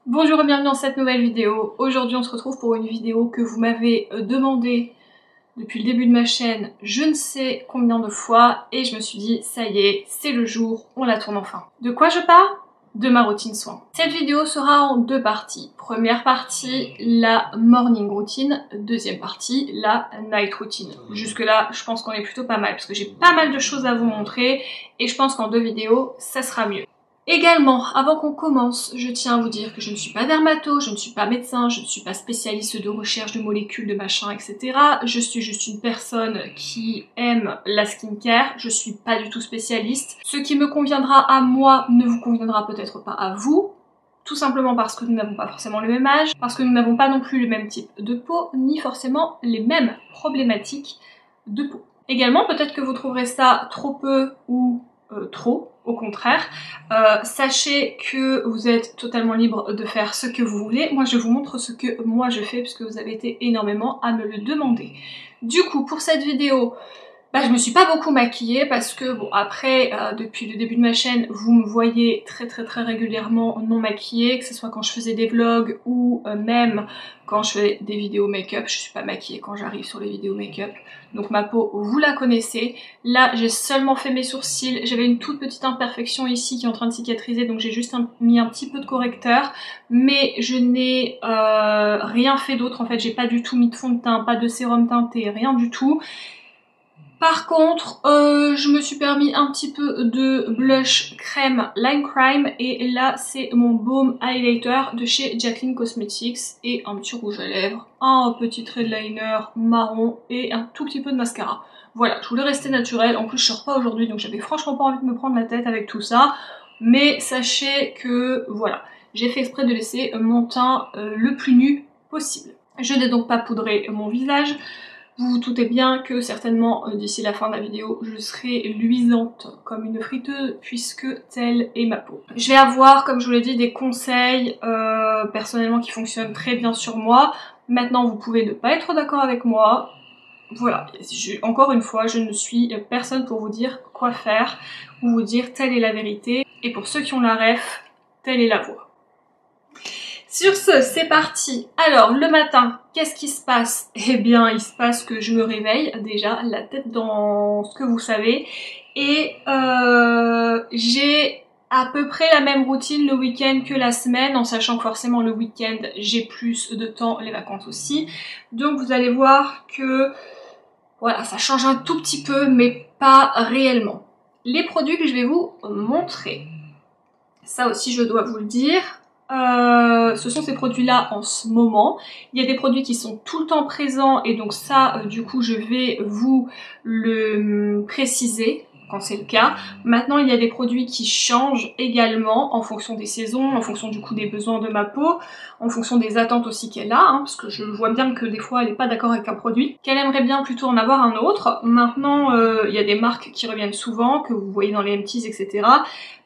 Bonjour et bienvenue dans cette nouvelle vidéo. Aujourd'hui on se retrouve pour une vidéo que vous m'avez demandé depuis le début de ma chaîne je ne sais combien de fois et je me suis dit ça y est, c'est le jour, on la tourne enfin. De quoi je parle? De ma routine soin. Cette vidéo sera en deux parties. Première partie, la morning routine. Deuxième partie, la night routine. Jusque là, je pense qu'on est plutôt pas mal parce que j'ai pas mal de choses à vous montrer et je pense qu'en deux vidéos, ça sera mieux. Également, avant qu'on commence, je tiens à vous dire que je ne suis pas dermato, je ne suis pas médecin, je ne suis pas spécialiste de recherche de molécules, de machin, etc. Je suis juste une personne qui aime la skincare, je suis pas du tout spécialiste. Ce qui me conviendra à moi ne vous conviendra peut-être pas à vous, tout simplement parce que nous n'avons pas forcément le même âge, parce que nous n'avons pas non plus le même type de peau, ni forcément les mêmes problématiques de peau. Également, peut-être que vous trouverez ça trop peu ou trop, au contraire. Sachez que vous êtes totalement libre de faire ce que vous voulez. Moi je vous montre ce que moi je fais puisque vous avez été énormément à me le demander. Du coup pour cette vidéo, je me suis pas beaucoup maquillée parce que bon après depuis le début de ma chaîne vous me voyez très régulièrement non maquillée, que ce soit quand je faisais des vlogs ou même quand je fais des vidéos make-up. Je suis pas maquillée quand j'arrive sur les vidéos make-up, donc ma peau vous la connaissez. Là j'ai seulement fait mes sourcils, j'avais une toute petite imperfection ici qui est en train de cicatriser donc j'ai juste mis un petit peu de correcteur, mais je n'ai rien fait d'autre en fait. J'ai pas du tout mis de fond de teint, pas de sérum teinté, rien du tout. Par contre, je me suis permis un petit peu de blush crème Lime Crime et là c'est mon Baume Highlighter de chez Jaclyn Cosmetics et un petit rouge à lèvres, un petit trait de liner marron et un tout petit peu de mascara. Voilà, je voulais rester naturelle, en plus je sors pas aujourd'hui donc j'avais franchement pas envie de me prendre la tête avec tout ça, mais sachez que voilà, j'ai fait exprès de laisser mon teint le plus nu possible. Je n'ai donc pas poudré mon visage. Vous vous doutez bien que certainement d'ici la fin de la vidéo je serai luisante comme une friteuse puisque telle est ma peau. Je vais avoir, comme je vous l'ai dit, des conseils personnellement qui fonctionnent très bien sur moi. Maintenant vous pouvez ne pas être d'accord avec moi. Voilà, encore une fois, je ne suis personne pour vous dire quoi faire ou vous dire telle est la vérité. Et pour ceux qui ont la ref, telle est la voie. Sur ce, c'est parti. Alors, le matin, qu'est-ce qui se passe? Eh bien, il se passe que je me réveille, déjà, la tête dans ce que vous savez, et j'ai à peu près la même routine le week-end que la semaine, en sachant que forcément le week-end, j'ai plus de temps, les vacances aussi. Donc, vous allez voir que, voilà, ça change un tout petit peu, mais pas réellement. Les produits que je vais vous montrer, ça aussi je dois vous le dire, ce sont ces produits-là en ce moment. Il y a des produits qui sont tout le temps présents et donc ça, du coup, je vais vous le préciser quand c'est le cas. Maintenant, il y a des produits qui changent également en fonction des saisons, en fonction du coup des besoins de ma peau, en fonction des attentes aussi qu'elle a, hein, parce que je vois bien que des fois elle n'est pas d'accord avec un produit, qu'elle aimerait bien plutôt en avoir un autre. Maintenant, il y a des marques qui reviennent souvent, que vous voyez dans les empties, etc.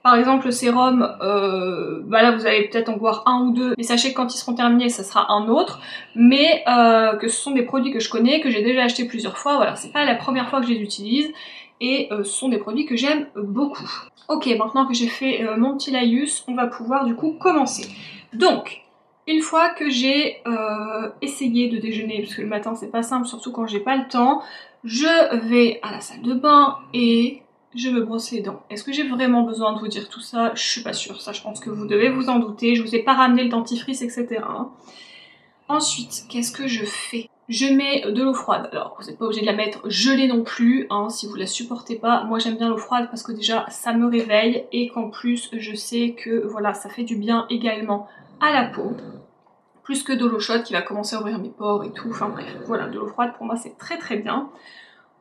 Par exemple le sérum, là vous allez peut-être en voir un ou deux, mais sachez que quand ils seront terminés ça sera un autre, mais que ce sont des produits que je connais, que j'ai déjà acheté plusieurs fois, voilà, c'est pas la première fois que je les utilise, et ce sont des produits que j'aime beaucoup. Ok, maintenant que j'ai fait mon petit laïus, on va pouvoir du coup commencer. Donc, une fois que j'ai essayé de déjeuner, parce que le matin c'est pas simple, surtout quand j'ai pas le temps, je vais à la salle de bain et je me brosse les dents. Est-ce que j'ai vraiment besoin de vous dire tout ça? Je suis pas sûre, ça je pense que vous devez vous en douter, je vous ai pas ramené le dentifrice, etc. Ensuite, qu'est-ce que je fais? Je mets de l'eau froide. Alors, vous n'êtes pas obligé de la mettre gelée non plus, hein, si vous la supportez pas. Moi j'aime bien l'eau froide parce que déjà ça me réveille et qu'en plus je sais que voilà, ça fait du bien également à la peau. Plus que de l'eau chaude qui va commencer à ouvrir mes pores et tout, enfin bref, voilà, de l'eau froide pour moi c'est très bien.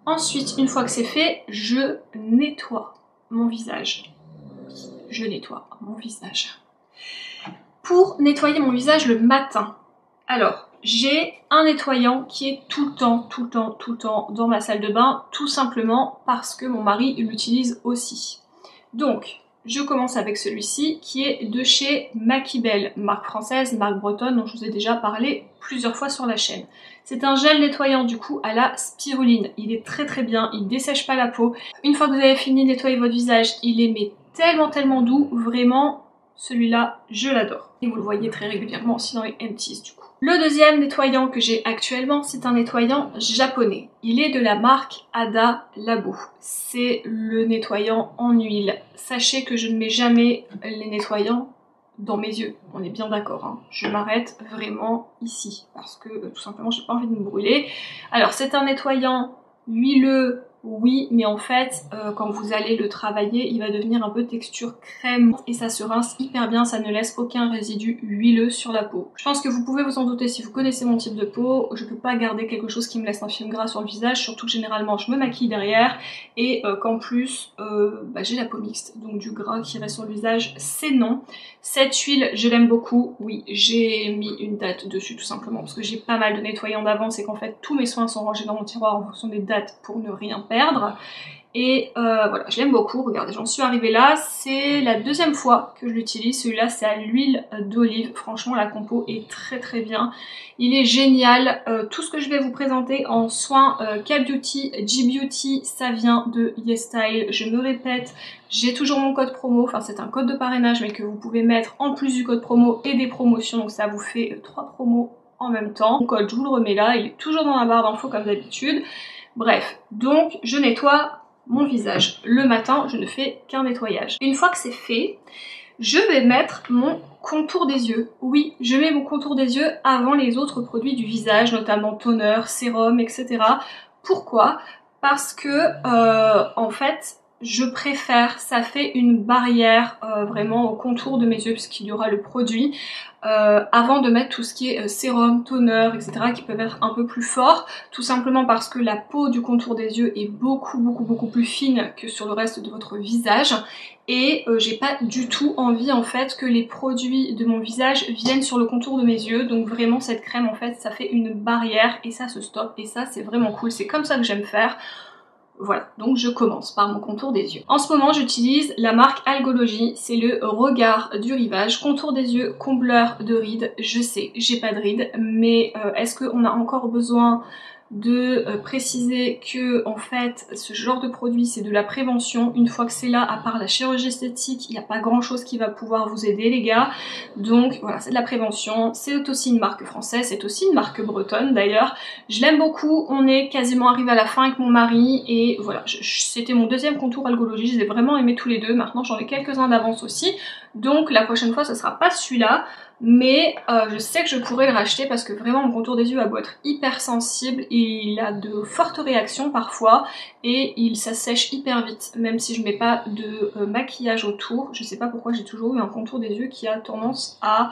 Ensuite, une fois que c'est fait, je nettoie mon visage. Je nettoie mon visage. Pour nettoyer mon visage le matin, alors, j'ai un nettoyant qui est tout le temps dans ma salle de bain, tout simplement parce que mon mari l'utilise aussi. Donc, je commence avec celui-ci qui est de chez Maquibel, marque française, marque bretonne dont je vous ai déjà parlé plusieurs fois sur la chaîne. C'est un gel nettoyant du coup à la spiruline. Il est très bien, il dessèche pas la peau. Une fois que vous avez fini de nettoyer votre visage, il est mais tellement doux, vraiment celui-là je l'adore. Et vous le voyez très régulièrement aussi dans les empties du coup. Le deuxième nettoyant que j'ai actuellement, c'est un nettoyant japonais. Il est de la marque Hada Labo. C'est le nettoyant en huile. Sachez que je ne mets jamais les nettoyants dans mes yeux, on est bien d'accord, hein. Je m'arrête vraiment ici parce que tout simplement j'ai pas envie de me brûler. Alors c'est un nettoyant huileux, oui, mais en fait quand vous allez le travailler il va devenir un peu texture crème et ça se rince hyper bien, ça ne laisse aucun résidu huileux sur la peau. Je pense que vous pouvez vous en douter si vous connaissez mon type de peau, je peux pas garder quelque chose qui me laisse un film gras sur le visage, surtout que généralement je me maquille derrière et qu'en plus j'ai la peau mixte, donc du gras qui reste sur le visage c'est non. Cette huile je l'aime beaucoup, oui j'ai mis une date dessus tout simplement parce que j'ai pas mal de nettoyants d'avance et qu'en fait tous mes soins sont rangés dans mon tiroir en fonction des dates pour ne rien perdre. Et voilà, je l'aime beaucoup, regardez, j'en suis arrivée là, c'est la deuxième fois que je l'utilise, celui-là c'est à l'huile d'olive, franchement la compo est très très bien, il est génial, tout ce que je vais vous présenter en soins K-Beauty, G-Beauty, ça vient de YesStyle, je me répète, j'ai toujours mon code promo, enfin c'est un code de parrainage mais que vous pouvez mettre en plus du code promo et des promotions, donc ça vous fait 3 promos en même temps. Mon code je vous le remets là, il est toujours dans la barre d'infos comme d'habitude. Bref, donc je nettoie mon visage. Le matin, je ne fais qu'un nettoyage. Une fois que c'est fait, je vais mettre mon contour des yeux. Oui, je mets mon contour des yeux avant les autres produits du visage, notamment toner, sérum, etc. Pourquoi? Parce que, en fait, je préfère, ça fait une barrière vraiment au contour de mes yeux puisqu'il y aura le produit avant de mettre tout ce qui est sérum, toner, etc. qui peuvent être un peu plus forts, tout simplement parce que la peau du contour des yeux est beaucoup plus fine que sur le reste de votre visage et j'ai pas du tout envie en fait que les produits de mon visage viennent sur le contour de mes yeux, donc vraiment cette crème en fait ça fait une barrière et ça se stoppe et ça c'est vraiment cool, c'est comme ça que j'aime faire. Voilà, donc je commence par mon contour des yeux. En ce moment, j'utilise la marque Algology, c'est le regard du rivage, contour des yeux, combleur de rides. Je sais, j'ai pas de rides, mais est-ce qu'on a encore besoin de préciser que en fait ce genre de produit c'est de la prévention? Une fois que c'est là, à part la chirurgie esthétique, il n'y a pas grand chose qui va pouvoir vous aider les gars, donc voilà, c'est de la prévention. C'est aussi une marque française, c'est aussi une marque bretonne d'ailleurs, je l'aime beaucoup. On est quasiment arrivé à la fin avec mon mari et voilà, c'était mon deuxième contour Algology, je les ai vraiment aimés tous les deux. Maintenant j'en ai quelques-uns d'avance aussi, donc la prochaine fois ce sera pas celui-là, mais je sais que je pourrais le racheter parce que vraiment mon contour des yeux a beau être hyper sensible, il a de fortes réactions parfois et il s'assèche hyper vite, même si je mets pas de maquillage autour. Je sais pas pourquoi j'ai toujours eu un contour des yeux qui a tendance à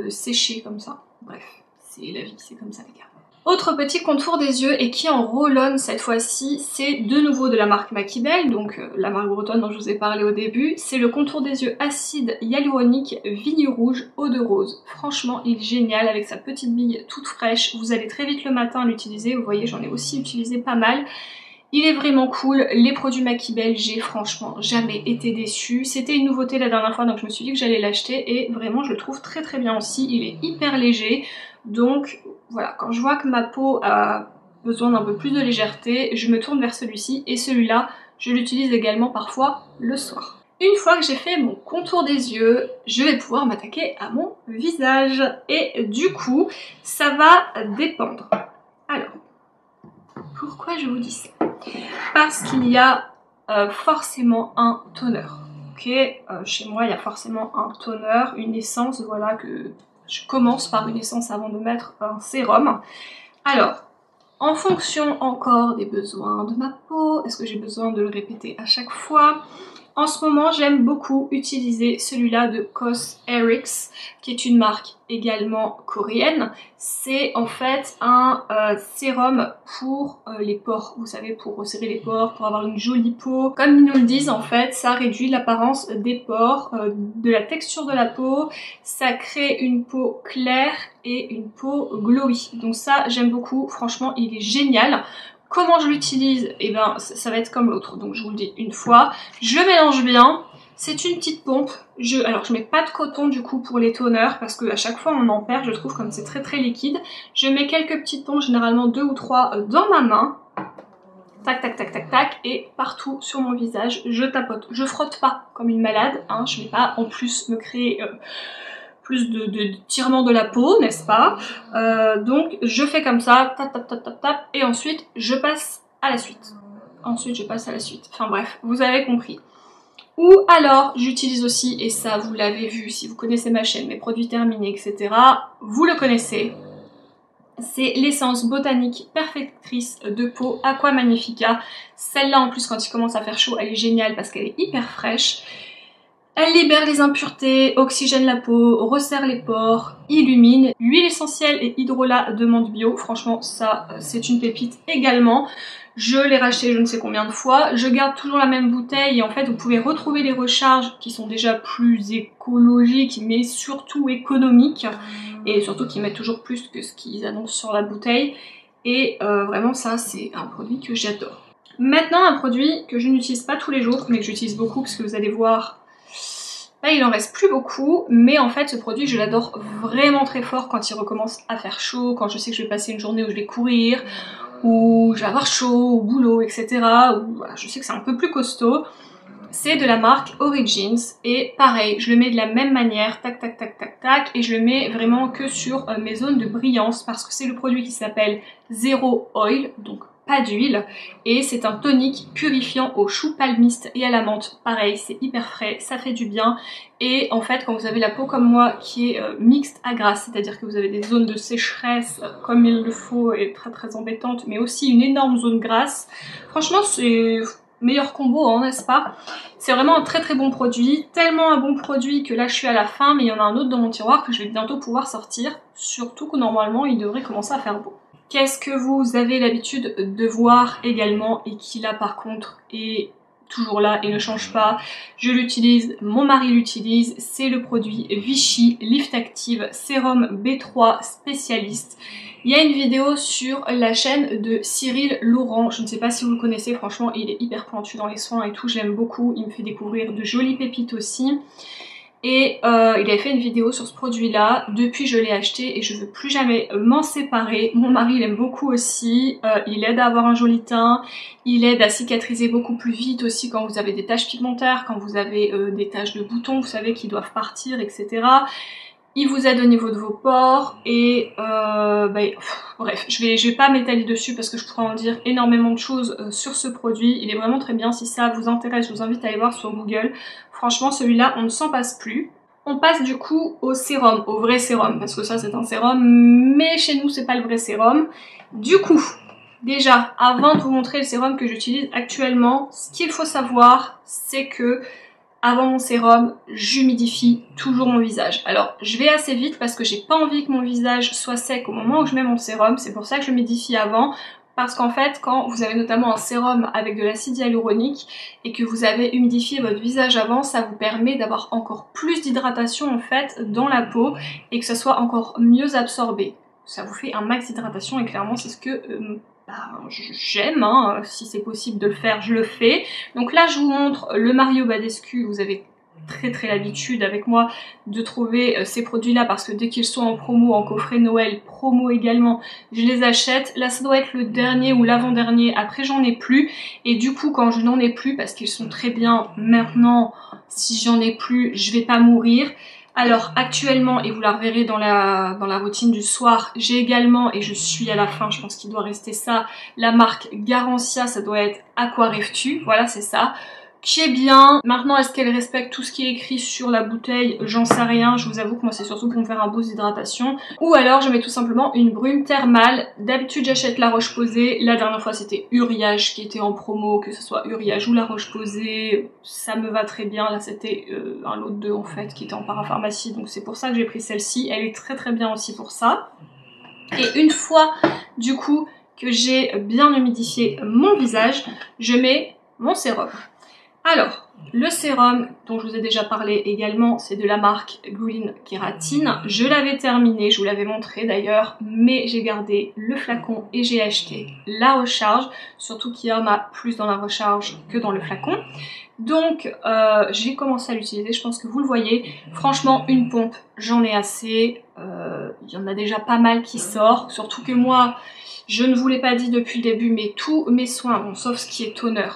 sécher comme ça. Bref, c'est la vie, c'est comme ça les gars. Autre petit contour des yeux et qui en roll-on cette fois-ci, c'est de nouveau de la marque Makibel, donc la marque bretonne dont je vous ai parlé au début. C'est le contour des yeux acide hyaluronique vigne rouge eau de rose. Franchement, il est génial avec sa petite bille toute fraîche. Vous allez très vite le matin l'utiliser, vous voyez j'en ai aussi utilisé pas mal. Il est vraiment cool, les produits Makibel, j'ai franchement jamais été déçue. C'était une nouveauté la dernière fois donc je me suis dit que j'allais l'acheter et vraiment je le trouve très très bien aussi. Il est hyper léger, donc voilà, quand je vois que ma peau a besoin d'un peu plus de légèreté, je me tourne vers celui-ci et celui-là, je l'utilise également parfois le soir. Une fois que j'ai fait mon contour des yeux, je vais pouvoir m'attaquer à mon visage et du coup, ça va dépendre. Alors, pourquoi je vous dis ça? Parce qu'il y a forcément un toner. Ok, chez moi il y a forcément un toner, une essence, voilà, que je commence par une essence avant de mettre un sérum. Alors, en fonction encore des besoins de ma peau, est-ce que j'ai besoin de le répéter à chaque fois? En ce moment, j'aime beaucoup utiliser celui-là de Cosrx, qui est une marque également coréenne. C'est en fait un sérum pour les pores, vous savez, pour resserrer les pores, pour avoir une jolie peau. Comme ils nous le disent, en fait, ça réduit l'apparence des pores, de la texture de la peau, ça crée une peau claire et une peau glowy. Donc ça, j'aime beaucoup, franchement, il est génial. Comment je l'utilise? Eh ben, ça va être comme l'autre, donc je vous le dis une fois. Je mélange bien, c'est une petite pompe. Alors je mets pas de coton du coup pour les toners parce qu'à chaque fois on en perd, je trouve, comme c'est très très liquide. Je mets quelques petites pompes, généralement 2 ou 3 dans ma main. Tac tac tac tac tac, et partout sur mon visage je tapote. Je frotte pas comme une malade, hein, je vais pas en plus me créer plus de tirement de la peau, n'est-ce pas? Donc je fais comme ça, tap tap tap tap tap, et ensuite je passe à la suite. Enfin bref, vous avez compris. Ou alors j'utilise aussi, et ça vous l'avez vu si vous connaissez ma chaîne, mes produits terminés, etc. Vous le connaissez. C'est l'essence botanique perfectrice de peau Aqua Magnifica. Celle-là en plus quand il commence à faire chaud, elle est géniale parce qu'elle est hyper fraîche. Elle libère les impuretés, oxygène la peau, resserre les pores, illumine. Huile essentielle et hydrolat de menthe bio, franchement ça c'est une pépite également. Je l'ai racheté je ne sais combien de fois. Je garde toujours la même bouteille et en fait vous pouvez retrouver les recharges qui sont déjà plus écologiques mais surtout économiques. Et surtout qui mettent toujours plus que ce qu'ils annoncent sur la bouteille. Et vraiment ça c'est un produit que j'adore. Maintenant un produit que je n'utilise pas tous les jours mais que j'utilise beaucoup parce que vous allez voir... Là, il en reste plus beaucoup, mais en fait ce produit je l'adore vraiment très fort quand il recommence à faire chaud, quand je sais que je vais passer une journée où je vais courir, où je vais avoir chaud au boulot, etc. Où voilà, je sais que c'est un peu plus costaud. C'est de la marque Origins et pareil, je le mets de la même manière, tac tac tac tac tac, et je le mets vraiment que sur mes zones de brillance parce que c'est le produit qui s'appelle Zero Oil, donc pas d'huile, et c'est un tonique purifiant au chou palmiste et à la menthe. Pareil, c'est hyper frais, ça fait du bien, et en fait quand vous avez la peau comme moi qui est mixte à grasse, c'est-à-dire que vous avez des zones de sécheresse comme il le faut et très très embêtantes, mais aussi une énorme zone grasse, franchement c'est meilleur combo, hein, n'est-ce pas? C'est vraiment un très très bon produit, tellement un bon produit que là je suis à la fin, mais il y en a un autre dans mon tiroir que je vais bientôt pouvoir sortir, surtout que normalement il devrait commencer à faire beau. Qu'est-ce que vous avez l'habitude de voir également et qui là par contre est toujours là et ne change pas? Je l'utilise, mon mari l'utilise, c'est le produit Vichy Lift Active Sérum B3 Spécialiste. Il y a une vidéo sur la chaîne de Cyril Laurent, je ne sais pas si vous le connaissez, franchement il est hyper pointu dans les soins et tout, j'aime beaucoup, il me fait découvrir de jolies pépites aussi. Et il avait fait une vidéo sur ce produit là, depuis je l'ai acheté et je veux plus jamais m'en séparer. Mon mari l'aime beaucoup aussi, il aide à avoir un joli teint, il aide à cicatriser beaucoup plus vite aussi quand vous avez des taches pigmentaires, quand vous avez des taches de boutons, vous savez, qui doivent partir, etc. Il vous aide au niveau de vos pores et bref, je vais pas m'étaler dessus parce que je pourrais en dire énormément de choses sur ce produit. Il est vraiment très bien, si ça vous intéresse, je vous invite à aller voir sur Google. Franchement celui-là on ne s'en passe plus. On passe du coup au sérum, au vrai sérum, parce que ça c'est un sérum, mais chez nous c'est pas le vrai sérum. Du coup, déjà, avant de vous montrer le sérum que j'utilise actuellement, ce qu'il faut savoir, c'est que avant mon sérum, j'humidifie toujours mon visage. Alors, je vais assez vite parce que j'ai pas envie que mon visage soit sec au moment où je mets mon sérum. C'est pour ça que je l'humidifie avant. Parce qu'en fait, quand vous avez notamment un sérum avec de l'acide hyaluronique et que vous avez humidifié votre visage avant, ça vous permet d'avoir encore plus d'hydratation en fait dans la peau et que ça soit encore mieux absorbé. Ça vous fait un max d'hydratation et clairement c'est ce que j'aime, hein. Si c'est possible de le faire, je le fais. Donc là je vous montre le Mario Badescu, vous avez très l'habitude avec moi de trouver ces produits là parce que dès qu'ils sont en promo, en coffret Noël, promo également, je les achète. Là ça doit être le dernier ou l'avant-dernier, après j'en ai plus et du coup quand je n'en ai plus, parce qu'ils sont très bien maintenant, si j'en ai plus je vais pas mourir. Alors actuellement, et vous la reverrez dans la routine du soir, j'ai également, et je suis à la fin, je pense qu'il doit rester ça, la marque Garancia, ça doit être Aquareftu, voilà c'est ça, qui est bien. Maintenant, est-ce qu'elle respecte tout ce qui est écrit sur la bouteille? J'en sais rien, je vous avoue que moi c'est surtout pour me faire un boost d'hydratation. Ou alors je mets tout simplement une brume thermale. D'habitude j'achète la Roche-Posay, la dernière fois c'était Uriage qui était en promo, que ce soit Uriage ou la Roche-Posay, ça me va très bien. Là c'était un lot de 2 en fait qui était en parapharmacie, donc c'est pour ça que j'ai pris celle-ci. Elle est très bien aussi pour ça. Et une fois du coup que j'ai bien humidifié mon visage, je mets mon sérum. Alors, le sérum dont je vous ai déjà parlé également, c'est de la marque Green Kératine. Je l'avais terminé, je vous l'avais montré d'ailleurs, mais j'ai gardé le flacon et j'ai acheté la recharge, surtout qu'il y en a plus dans la recharge que dans le flacon. Donc, j'ai commencé à l'utiliser, je pense que vous le voyez. Franchement, une pompe, j'en ai assez. Il y en a déjà pas mal qui sort, surtout que moi, je ne vous l'ai pas dit depuis le début, mais tous mes soins, bon, sauf ce qui est toner,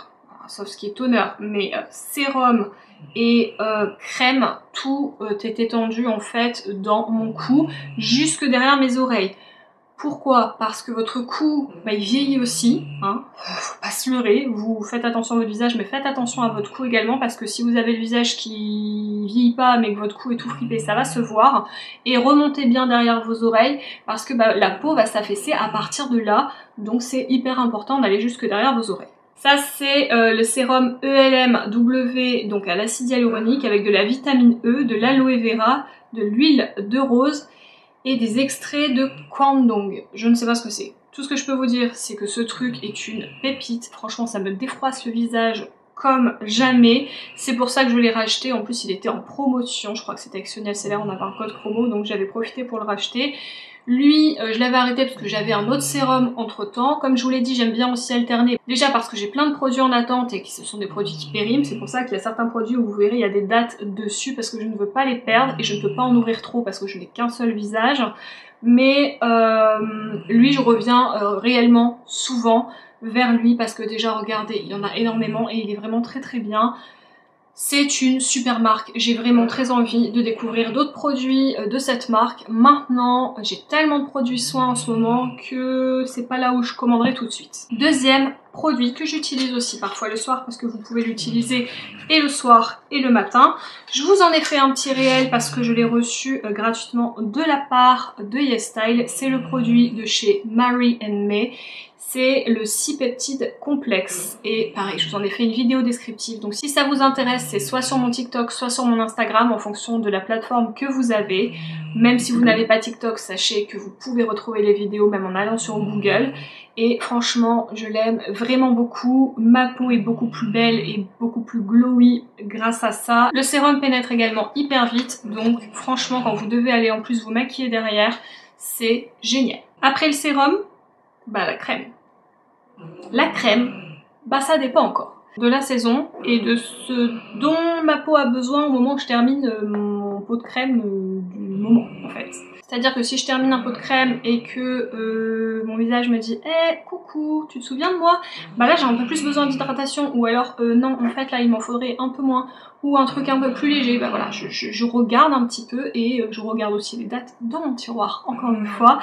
mais sérum et crème, tout est étendu en fait dans mon cou, jusque derrière mes oreilles. Pourquoi? Parce que votre cou, il vieillit aussi, hein, faut pas se leurrer, vous faites attention à votre visage, mais faites attention à votre cou également, parce que si vous avez le visage qui vieillit pas, mais que votre cou est tout fripé, ça va se voir, et remontez bien derrière vos oreilles, parce que la peau va s'affaisser à partir de là, donc c'est hyper important d'aller jusque derrière vos oreilles. Ça c'est le sérum ELMW, donc à l'acide hyaluronique, avec de la vitamine E, de l'aloe vera, de l'huile de rose, et des extraits de Kwangdong. Je ne sais pas ce que c'est. Tout ce que je peux vous dire, c'est que ce truc est une pépite. Franchement, ça me défroisse le visage comme jamais. C'est pour ça que je l'ai racheté. En plus, il était en promotion. Je crois que c'était avec Sonia Seller, on avait un code promo, donc j'avais profité pour le racheter. Lui, je l'avais arrêté parce que j'avais un autre sérum entre temps. Comme je vous l'ai dit, j'aime bien aussi alterner. Déjà parce que j'ai plein de produits en attente et que ce sont des produits qui périment. C'est pour ça qu'il y a certains produits où vous verrez, il y a des dates dessus parce que je ne veux pas les perdre et je ne peux pas en ouvrir trop parce que je n'ai qu'un seul visage. Mais lui, je reviens réellement souvent vers lui parce que déjà, regardez, il y en a énormément et il est vraiment très très bien. C'est une super marque, j'ai vraiment très envie de découvrir d'autres produits de cette marque. Maintenant, j'ai tellement de produits soins en ce moment que c'est pas là où je commanderai tout de suite. Deuxième produit que j'utilise aussi parfois le soir parce que vous pouvez l'utiliser et le soir et le matin. Je vous en ai fait un petit réel parce que je l'ai reçu gratuitement de la part de YesStyle. C'est le produit de chez Mary & May. C'est le 6 peptides complexe et pareil, je vous en ai fait une vidéo descriptive, donc si ça vous intéresse, c'est soit sur mon TikTok, soit sur mon Instagram en fonction de la plateforme que vous avez. Même si vous n'avez pas TikTok, sachez que vous pouvez retrouver les vidéos même en allant sur Google. Et franchement, je l'aime vraiment beaucoup. Ma peau est beaucoup plus belle et beaucoup plus glowy grâce à ça. Le sérum pénètre également hyper vite, donc franchement, quand vous devez aller en plus vous maquiller derrière, c'est génial. Après le sérum, la crème. La crème, ça dépend encore de la saison et de ce dont ma peau a besoin au moment où je termine mon pot de crème du moment en fait. C'est-à-dire que si je termine un pot de crème et que mon visage me dit hey, coucou, tu te souviens de moi? Là j'ai un peu plus besoin d'hydratation, ou alors non, en fait là il m'en faudrait un peu moins, ou un truc un peu plus léger. Voilà, je regarde un petit peu et je regarde aussi les dates dans mon tiroir encore une fois.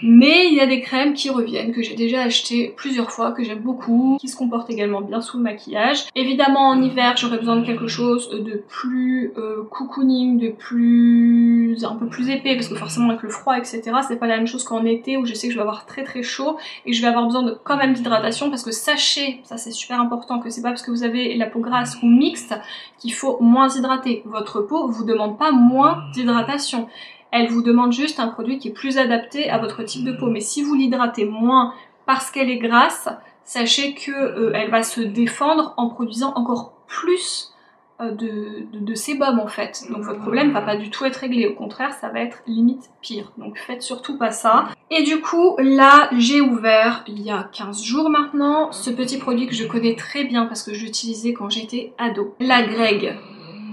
Mais il y a des crèmes qui reviennent, que j'ai déjà achetées plusieurs fois, que j'aime beaucoup, qui se comportent également bien sous le maquillage. Évidemment en hiver j'aurais besoin de quelque chose de plus cocooning, de plus un peu plus épais, parce que forcément avec le froid etc, c'est pas la même chose qu'en été où je sais que je vais avoir très très chaud et que je vais avoir besoin de quand même d'hydratation, parce que sachez, ça c'est super important, que c'est pas parce que vous avez la peau grasse ou mixte qu'il faut moins hydrater. Votre peau vous demande pas moins d'hydratation. Elle vous demande juste un produit qui est plus adapté à votre type de peau. Mais si vous l'hydratez moins parce qu'elle est grasse, sachez que elle va se défendre en produisant encore plus de sébum en fait. Donc votre problème va pas du tout être réglé. Au contraire, ça va être limite pire. Donc faites surtout pas ça. Et du coup, là, j'ai ouvert il y a 15 jours maintenant ce petit produit que je connais très bien parce que je l'utilisais quand j'étais ado. La Greg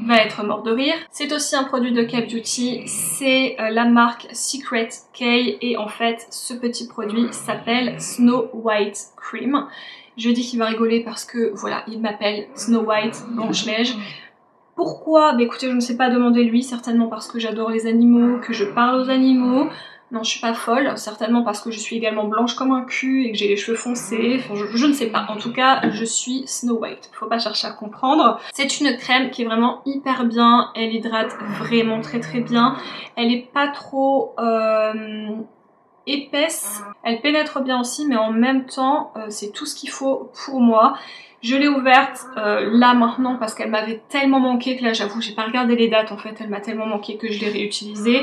va être mort de rire. C'est aussi un produit de K-Beauty, c'est la marque Secret K et en fait ce petit produit s'appelle Snow White Cream. Je dis qu'il va rigoler parce que voilà, il m'appelle Snow White, Blanche-Neige. Pourquoi? Écoutez, je ne sais pas, demandez-lui, certainement parce que j'adore les animaux, que je parle aux animaux. Non, je suis pas folle, certainement parce que je suis également blanche comme un cul et que j'ai les cheveux foncés, enfin je ne sais pas. En tout cas, je suis Snow White, faut pas chercher à comprendre. C'est une crème qui est vraiment hyper bien, elle hydrate vraiment très très bien. Elle est pas trop épaisse, elle pénètre bien aussi, mais en même temps, c'est tout ce qu'il faut pour moi. Je l'ai ouverte là maintenant parce qu'elle m'avait tellement manqué que là j'avoue j'ai pas regardé les dates en fait, elle m'a tellement manqué que je l'ai réutilisée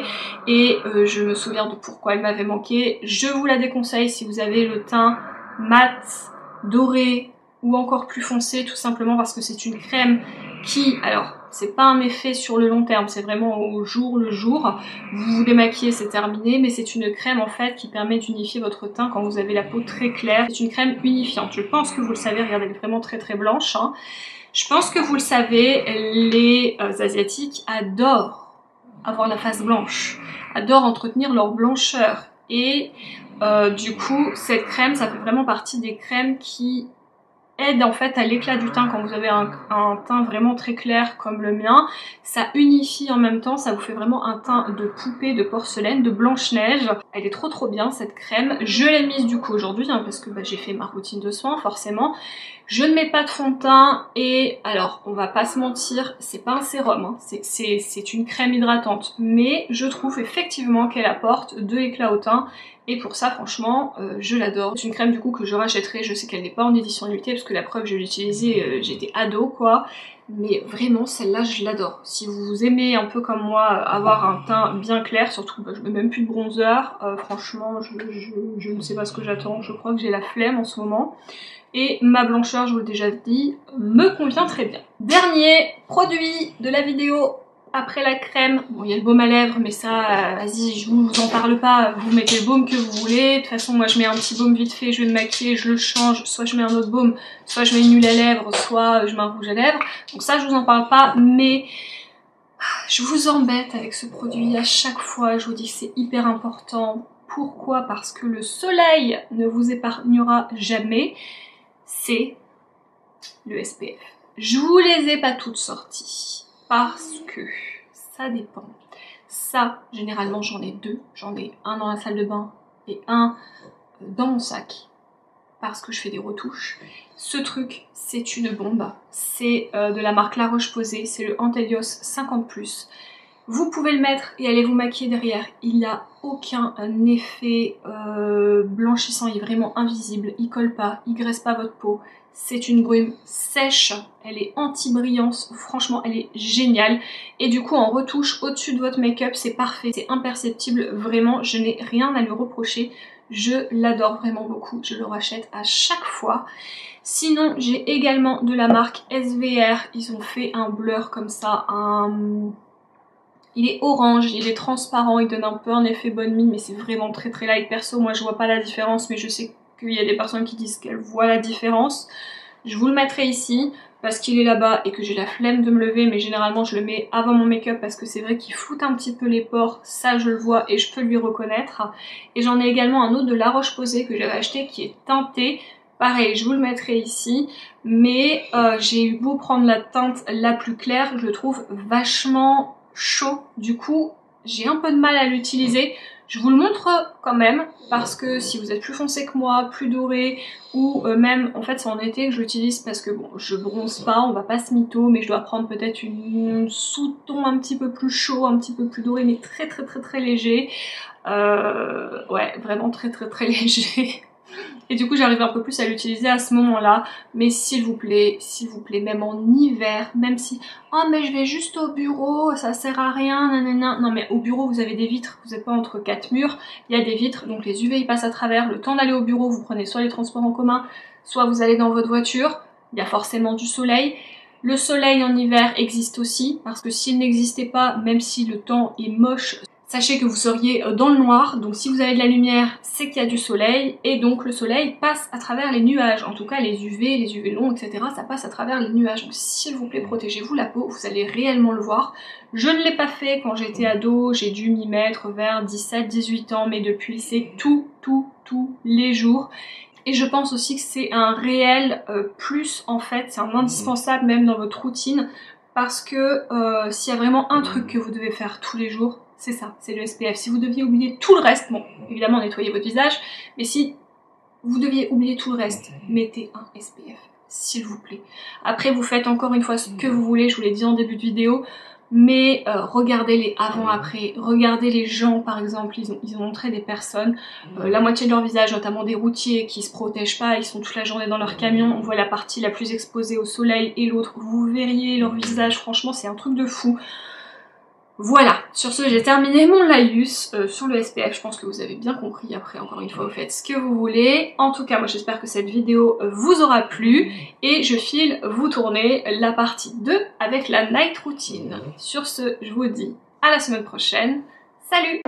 et je me souviens de pourquoi elle m'avait manqué. Je vous la déconseille si vous avez le teint mat, doré ou encore plus foncé, tout simplement parce que c'est une crème qui, alors c'est pas un effet sur le long terme, c'est vraiment au jour le jour. Vous vous démaquillez, c'est terminé, mais c'est une crème en fait qui permet d'unifier votre teint quand vous avez la peau très claire. C'est une crème unifiante, je pense que vous le savez, regardez, elle est vraiment très très blanche. Hein. Je pense que vous le savez, les Asiatiques adorent avoir la face blanche, adorent entretenir leur blancheur. Et du coup, cette crème, ça fait vraiment partie des crèmes qui aide en fait à l'éclat du teint quand vous avez un teint vraiment très clair comme le mien. Ça unifie en même temps, ça vous fait vraiment un teint de poupée, de porcelaine, de Blanche-Neige. Elle est trop bien cette crème. Je l'ai mise du coup aujourd'hui hein, parce que j'ai fait ma routine de soins forcément. Je ne mets pas de fond de teint et alors on va pas se mentir, c'est pas un sérum, hein. C'est une crème hydratante, mais je trouve effectivement qu'elle apporte de l'éclat au teint et pour ça franchement je l'adore. C'est une crème du coup que je rachèterai, je sais qu'elle n'est pas en édition limitée parce que la preuve je l'ai utilisée, j'étais ado quoi, mais vraiment celle-là je l'adore. Si vous aimez un peu comme moi avoir un teint bien clair, surtout je mets même plus de bronzer, franchement je ne sais pas ce que j'attends, je crois que j'ai la flemme en ce moment. Et ma blancheur, je vous l'ai déjà dit, me convient très bien. Dernier produit de la vidéo après la crème. Bon, il y a le baume à lèvres, mais ça, vas-y, je vous en parle pas. Vous mettez le baume que vous voulez. De toute façon, moi, je mets un petit baume vite fait, je vais me maquiller, je le change. Soit je mets un autre baume, soit je mets une huile à lèvres, soit je mets un rouge à lèvres. Donc ça, je vous en parle pas, mais je vous embête avec ce produit à chaque fois. Je vous dis que c'est hyper important. Pourquoi? Parce que le soleil ne vous épargnera jamais. C'est le SPF. Je vous les ai pas toutes sorties parce que ça dépend. Ça, généralement j'en ai deux. J'en ai un dans la salle de bain et un dans mon sac parce que je fais des retouches. Ce truc, c'est une bombe. C'est de la marque La Roche-Posay. C'est le Antelios 50+. Vous pouvez le mettre et allez vous maquiller derrière. Il n'y a aucun effet blanchissant, il est vraiment invisible. Il colle pas, il graisse pas votre peau. C'est une brume sèche, elle est anti-brillance, franchement elle est géniale. Et du coup en retouche au-dessus de votre make-up, c'est parfait, c'est imperceptible, vraiment je n'ai rien à lui reprocher. Je l'adore vraiment beaucoup, je le rachète à chaque fois. Sinon j'ai également de la marque SVR, ils ont fait un blur comme ça, il est orange, il est transparent, il donne un peu un effet bonne mine, mais c'est vraiment très light. Perso, moi je vois pas la différence, mais je sais qu'il y a des personnes qui disent qu'elles voient la différence. Je vous le mettrai ici, parce qu'il est là-bas et que j'ai la flemme de me lever, mais généralement je le mets avant mon make-up parce que c'est vrai qu'il floute un petit peu les pores, ça je le vois et je peux lui reconnaître. Et j'en ai également un autre de La Roche-Posay que j'avais acheté qui est teinté. Pareil, je vous le mettrai ici, mais j'ai eu beau prendre la teinte la plus claire, je le trouve vachement chaud, du coup j'ai un peu de mal à l'utiliser. Je vous le montre quand même parce que si vous êtes plus foncé que moi, plus doré ou même en fait c'est en été que je l'utilise parce que bon je bronze pas, on va pas se mytho, mais je dois prendre peut-être une sous-ton un petit peu plus chaud, un petit peu plus doré mais très léger. Ouais vraiment très léger. Et du coup j'arrive un peu plus à l'utiliser à ce moment-là, mais s'il vous plaît, même en hiver, même si « Oh mais je vais juste au bureau, ça sert à rien, nanana ». Non mais au bureau vous avez des vitres, vous n'êtes pas entre quatre murs, il y a des vitres, donc les UV ils passent à travers. Le temps d'aller au bureau, vous prenez soit les transports en commun, soit vous allez dans votre voiture, il y a forcément du soleil. Le soleil en hiver existe aussi, parce que s'il n'existait pas, même si le temps est moche, sachez que vous seriez dans le noir, donc si vous avez de la lumière, c'est qu'il y a du soleil, et donc le soleil passe à travers les nuages, en tout cas les UV longs, etc., ça passe à travers les nuages, donc s'il vous plaît, protégez-vous la peau, vous allez réellement le voir. Je ne l'ai pas fait quand j'étais ado, j'ai dû m'y mettre vers 17-18 ans, mais depuis c'est tous les jours. Et je pense aussi que c'est un réel plus en fait, c'est un indispensable même dans votre routine, parce que s'il y a vraiment un truc que vous devez faire tous les jours, c'est ça, c'est le SPF. Si vous deviez oublier tout le reste, bon, évidemment nettoyez votre visage, mais si vous deviez oublier tout le reste, mettez un SPF, s'il vous plaît. Après, vous faites encore une fois ce que vous voulez, je vous l'ai dit en début de vidéo, mais regardez les avant-après, regardez les gens par exemple, ils ont montré des personnes, la moitié de leur visage, notamment des routiers qui se protègent pas, ils sont toute la journée dans leur camion, on voit la partie la plus exposée au soleil et l'autre, vous verriez leur visage, franchement c'est un truc de fou. Voilà, sur ce j'ai terminé mon laïus sur le SPF, je pense que vous avez bien compris, après encore une fois vous faites ce que vous voulez. En tout cas moi j'espère que cette vidéo vous aura plu et je file vous tourner la partie 2 avec la night routine. Sur ce je vous dis à la semaine prochaine, salut!